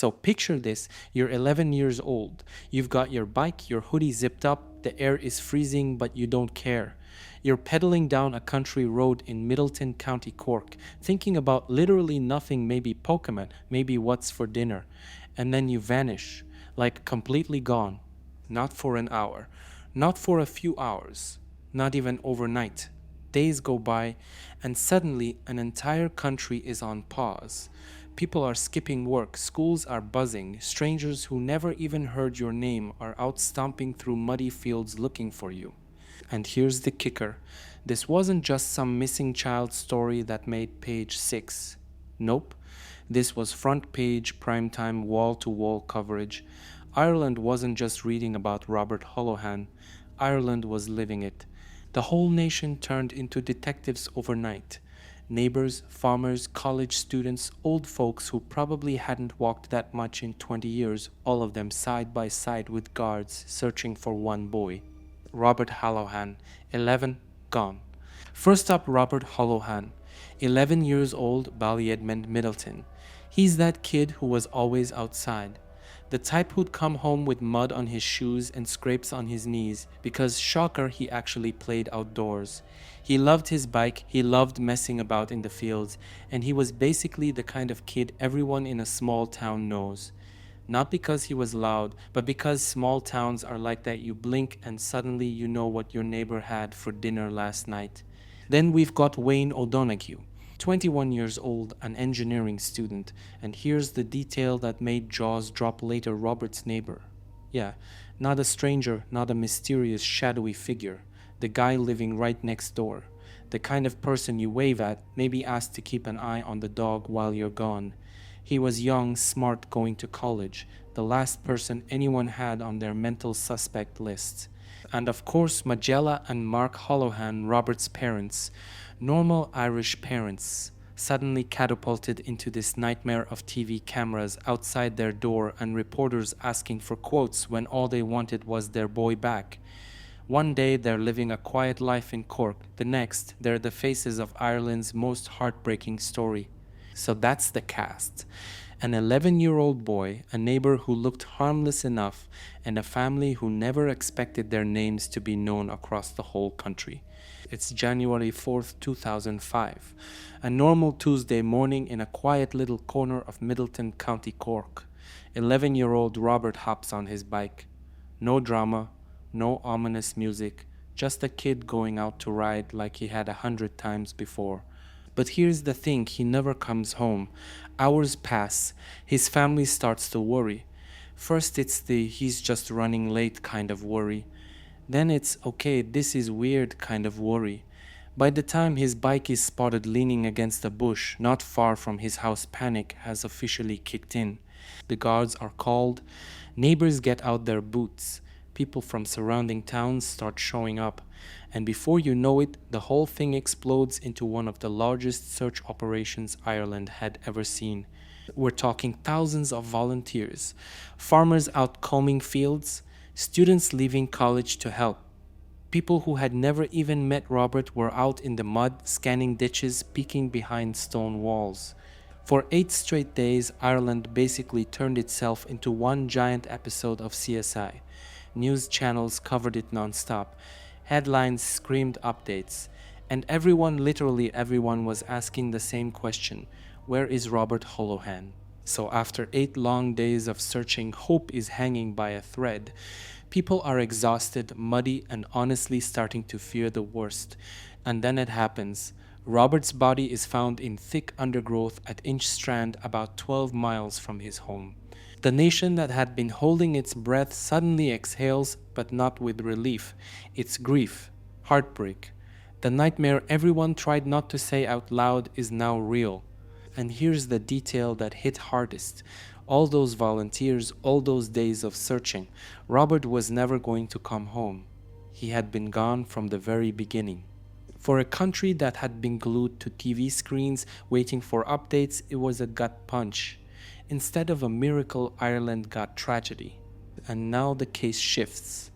So picture this, you're 11 years old. You've got your bike, your hoodie zipped up, the air is freezing, but you don't care. You're pedaling down a country road in Midleton, County Cork, thinking about literally nothing, maybe Pokemon, maybe what's for dinner. And then you vanish, like completely gone. Not for an hour, not for a few hours, not even overnight. Days go by, and suddenly an entire country is on pause. People are skipping work, schools are buzzing, strangers who never even heard your name are out stomping through muddy fields looking for you. And here's the kicker, this wasn't just some missing child story that made page 6. Nope, this was front page, primetime, wall to wall coverage. Ireland wasn't just reading about Robert Holohan, Ireland was living it. The whole nation turned into detectives overnight. Neighbors, farmers, college students, old folks who probably hadn't walked that much in 20 years, all of them side by side with guards searching for one boy. Robert Holohan, 11, gone. First up, Robert Holohan, 11 years old, Ballyedmond, Midleton. He's that kid who was always outside. The type who'd come home with mud on his shoes and scrapes on his knees because, shocker, he actually played outdoors. He loved his bike, he loved messing about in the fields, and he was basically the kind of kid everyone in a small town knows. Not because he was loud, but because small towns are like that. You blink and suddenly you know what your neighbor had for dinner last night. Then we've got Wayne O'Donoghue, 21 years old, an engineering student, and here's the detail that made jaws drop later, Robert's neighbor. Yeah, not a stranger, not a mysterious shadowy figure, the guy living right next door. The kind of person you wave at, maybe ask to keep an eye on the dog while you're gone. He was young, smart, going to college, the last person anyone had on their mental suspect list. And of course, Magella and Mark Holohan, Robert's parents, normal Irish parents, suddenly catapulted into this nightmare of TV cameras outside their door and reporters asking for quotes when all they wanted was their boy back. One day they're living a quiet life in Cork, the next they're the faces of Ireland's most heartbreaking story. So that's the cast. An 11-year-old boy, a neighbor who looked harmless enough, and a family who never expected their names to be known across the whole country. It's January 4th, 2005. A normal Tuesday morning in a quiet little corner of Midleton, County Cork. 11-year-old Robert hops on his bike. No drama, no ominous music, just a kid going out to ride like he had 100 times before. But here's the thing, he never comes home. Hours pass, his family starts to worry. First it's the he's just running late kind of worry. Then it's okay, this is weird kind of worry. By the time his bike is spotted leaning against a bush not far from his house, panic has officially kicked in. The guards are called, neighbors get out their boots. People from surrounding towns start showing up, and before you know it, the whole thing explodes into one of the largest search operations Ireland had ever seen. We're talking thousands of volunteers, farmers out combing fields, students leaving college to help. People who had never even met Robert were out in the mud, scanning ditches, peeking behind stone walls. For 8 straight days, Ireland basically turned itself into one giant episode of CSI. News channels covered it non-stop. Headlines screamed updates. And everyone, literally everyone, was asking the same question. Where is Robert Holohan? So after 8 long days of searching, hope is hanging by a thread. People are exhausted, muddy, and honestly starting to fear the worst. And then it happens. Robert's body is found in thick undergrowth at Inch Strand, about 12 miles from his home. The nation that had been holding its breath suddenly exhales, but not with relief. It's grief, heartbreak. The nightmare everyone tried not to say out loud is now real. And here's the detail that hit hardest. All those volunteers, all those days of searching, Robert was never going to come home. He had been gone from the very beginning. For a country that had been glued to TV screens waiting for updates, it was a gut punch. Instead of a miracle, Ireland got tragedy. And now the case shifts.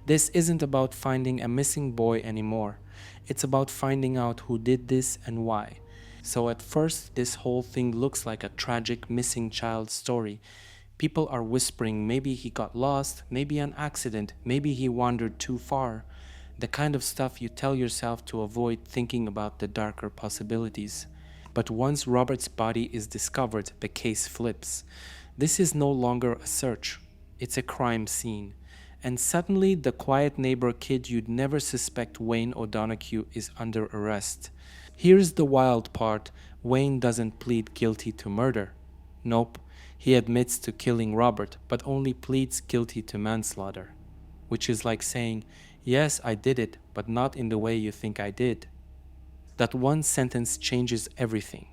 This isn't about finding a missing boy anymore. It's about finding out who did this and why. So at first, this whole thing looks like a tragic missing child story. People are whispering maybe he got lost, maybe an accident, maybe he wandered too far. The kind of stuff you tell yourself to avoid thinking about the darker possibilities. But once Robert's body is discovered, the case flips. This is no longer a search, it's a crime scene. And suddenly, the quiet neighbor kid you'd never suspect, Wayne O'Donoghue, is under arrest. Here's the wild part: Wayne doesn't plead guilty to murder. Nope, he admits to killing Robert, but only pleads guilty to manslaughter. Which is like saying, yes, I did it, but not in the way you think I did. That one sentence changes everything.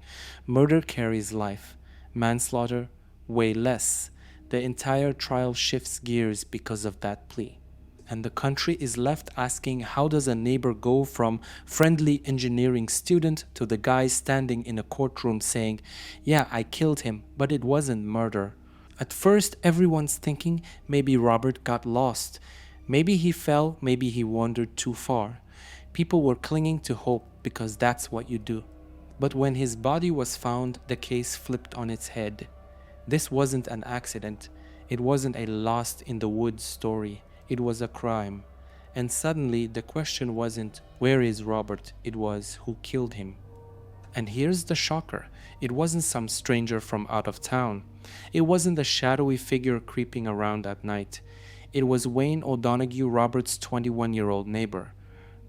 Murder carries life, manslaughter, way less. The entire trial shifts gears because of that plea. And the country is left asking, how does a neighbor go from friendly engineering student to the guy standing in a courtroom saying, yeah, I killed him, but it wasn't murder? At first, everyone's thinking maybe Robert got lost. Maybe he fell, maybe he wandered too far. People were clinging to hope because that's what you do. But when his body was found, the case flipped on its head. This wasn't an accident. It wasn't a lost in the woods story. It was a crime. And suddenly, the question wasn't, where is Robert? It was, who killed him? And here's the shocker. It wasn't some stranger from out of town. It wasn't a shadowy figure creeping around at night. It was Wayne O'Donoghue, Robert's 21-year-old neighbor.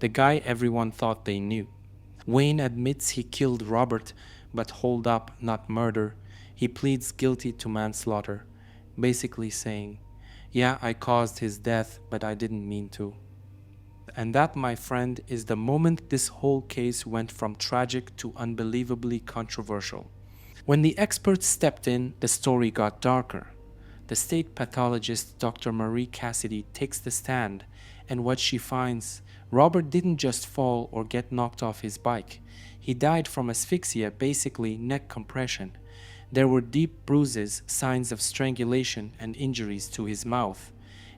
The guy everyone thought they knew. Wayne admits he killed Robert, but hold up, not murder. He pleads guilty to manslaughter, basically saying, yeah, I caused his death, but I didn't mean to. And that, my friend, is the moment this whole case went from tragic to unbelievably controversial. When the experts stepped in, the story got darker. The state pathologist, Dr. Marie Cassidy, takes the stand, and what she finds, Robert didn't just fall or get knocked off his bike. He died from asphyxia, basically neck compression. There were deep bruises, signs of strangulation, and injuries to his mouth.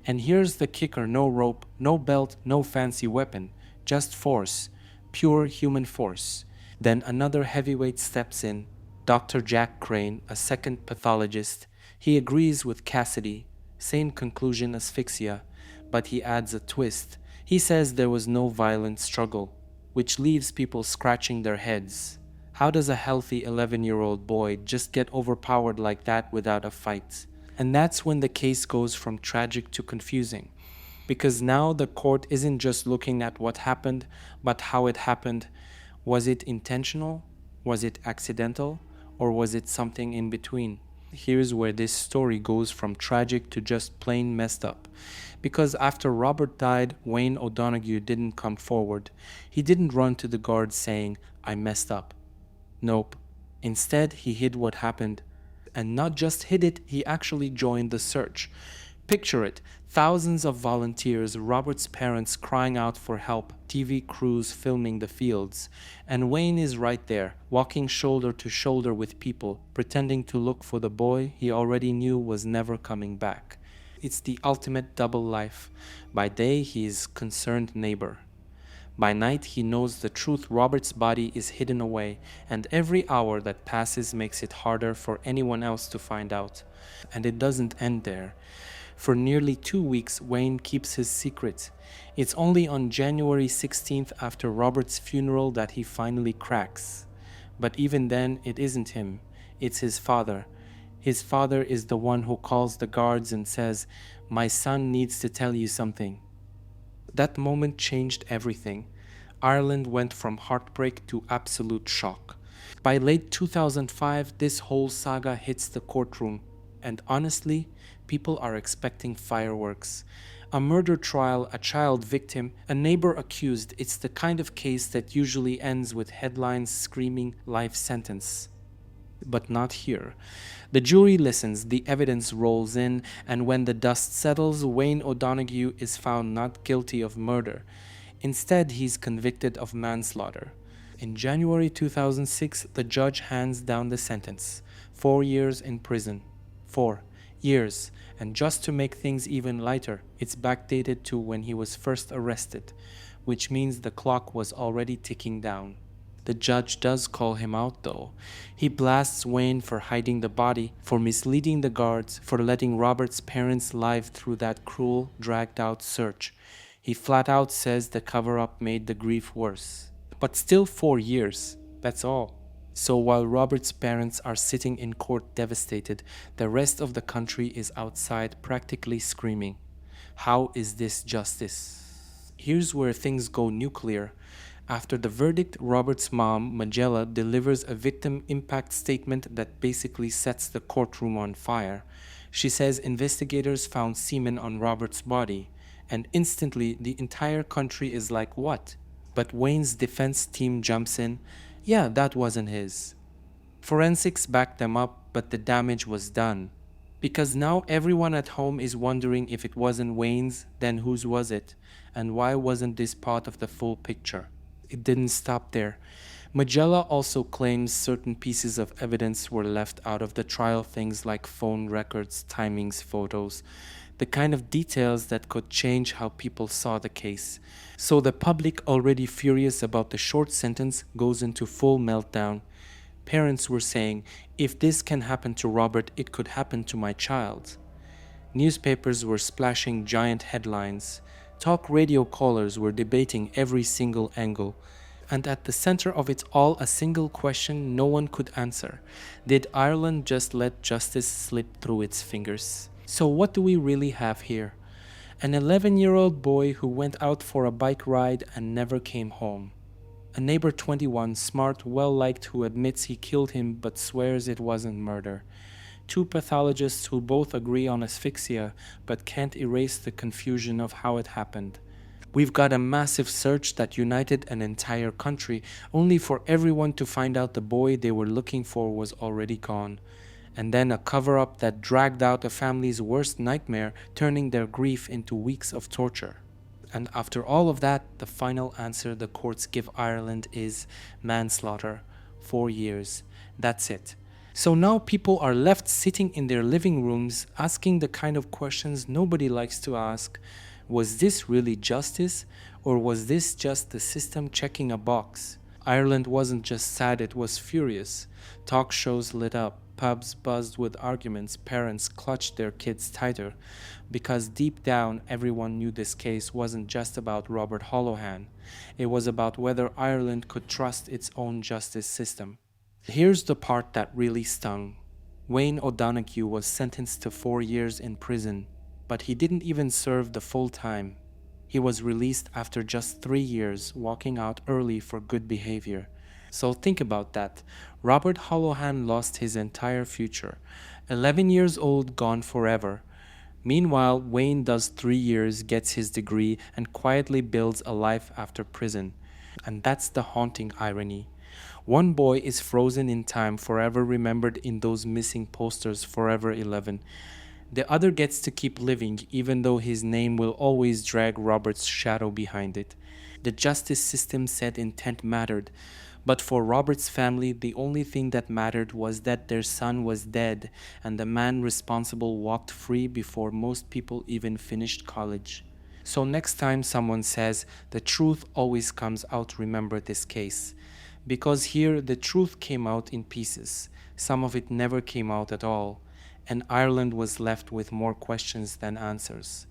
And here's the kicker: no rope, no belt, no fancy weapon, just force, pure human force. Then another heavyweight steps in, Dr. Jack Crane, a second pathologist. He agrees with Cassidy, same conclusion, asphyxia, but he adds a twist. He says there was no violent struggle, which leaves people scratching their heads. How does a healthy 11-year-old boy just get overpowered like that without a fight? And that's when the case goes from tragic to confusing. Because now the court isn't just looking at what happened, but how it happened. Was it intentional? Was it accidental? Or was it something in between? Here's where this story goes from tragic to just plain messed up. Because after Robert died, Wayne O'Donoghue didn't come forward. He didn't run to the guards saying, I messed up. Nope. Instead, he hid what happened. And not just hid it, he actually joined the search. Picture it, thousands of volunteers, Robert's parents crying out for help, TV crews filming the fields. And Wayne is right there, walking shoulder to shoulder with people, pretending to look for the boy he already knew was never coming back. It's the ultimate double life. By day, he is concerned neighbor. By night, he knows the truth: Robert's body is hidden away, and every hour that passes makes it harder for anyone else to find out. And it doesn't end there. For nearly 2 weeks, Wayne keeps his secret. It's only on January 16th, after Robert's funeral, that he finally cracks. But even then, it isn't him. It's his father. His father is the one who calls the guards and says, "My son needs to tell you something." That moment changed everything. Ireland went from heartbreak to absolute shock. By late 2005, this whole saga hits the courtroom. And honestly, people are expecting fireworks. A murder trial, a child victim, a neighbor accused. It's the kind of case that usually ends with headlines screaming life sentence. But not here. The jury listens, the evidence rolls in, and when the dust settles, Wayne O'Donoghue is found not guilty of murder. Instead, he's convicted of manslaughter. In January 2006, the judge hands down the sentence: 4 years in prison. 4 years. And just to make things even lighter, it's backdated to when he was first arrested, which means the clock was already ticking down. The judge does call him out though. He blasts Wayne for hiding the body, for misleading the guards, for letting Robert's parents live through that cruel, dragged out search. He flat out says the cover up made the grief worse. But still 4 years, that's all. So while Robert's parents are sitting in court devastated, the rest of the country is outside practically screaming. How is this justice? Here's where things go nuclear. After the verdict, Robert's mom, Magella, delivers a victim impact statement that basically sets the courtroom on fire. She says investigators found semen on Robert's body, and instantly the entire country is like, what? But Wayne's defense team jumps in. Yeah, that wasn't his. Forensics backed them up, but the damage was done. Because now everyone at home is wondering if it wasn't Wayne's, then whose was it? And why wasn't this part of the full picture? It didn't stop there. Magella also claims certain pieces of evidence were left out of the trial, things like phone records, timings, photos, the kind of details that could change how people saw the case. So the public, already furious about the short sentence, goes into full meltdown. Parents were saying, if this can happen to Robert, it could happen to my child. Newspapers were splashing giant headlines. Talk radio callers were debating every single angle. And at the center of it all, a single question no one could answer. Did Ireland just let justice slip through its fingers? So what do we really have here? An 11-year-old boy who went out for a bike ride and never came home. A neighbor 21, smart, well-liked, who admits he killed him but swears it wasn't murder. Two pathologists who both agree on asphyxia but can't erase the confusion of how it happened. We've got a massive search that united an entire country, only for everyone to find out the boy they were looking for was already gone. And then a cover-up that dragged out a family's worst nightmare, turning their grief into weeks of torture. And after all of that, the final answer the courts give Ireland is manslaughter. 4 years. That's it. So now people are left sitting in their living rooms asking the kind of questions nobody likes to ask. Was this really justice, or was this just the system checking a box? Ireland wasn't just sad, it was furious. Talk shows lit up, pubs buzzed with arguments, parents clutched their kids tighter. Because deep down, everyone knew this case wasn't just about Robert Holohan. It was about whether Ireland could trust its own justice system. Here's the part that really stung. Wayne O'Donoghue was sentenced to 4 years in prison, but he didn't even serve the full time. He was released after just 3 years, walking out early for good behavior. So think about that. Robert Holohan lost his entire future. 11 years old, gone forever. Meanwhile, Wayne does 3 years, gets his degree, and quietly builds a life after prison. And that's the haunting irony. One boy is frozen in time, forever remembered in those missing posters, Forever 11. The other gets to keep living, even though his name will always drag Robert's shadow behind it. The justice system said intent mattered, but for Robert's family, the only thing that mattered was that their son was dead, and the man responsible walked free before most people even finished college. So next time someone says, the truth always comes out, remember this case. Because here, the truth came out in pieces. Some of it never came out at all. And Ireland was left with more questions than answers.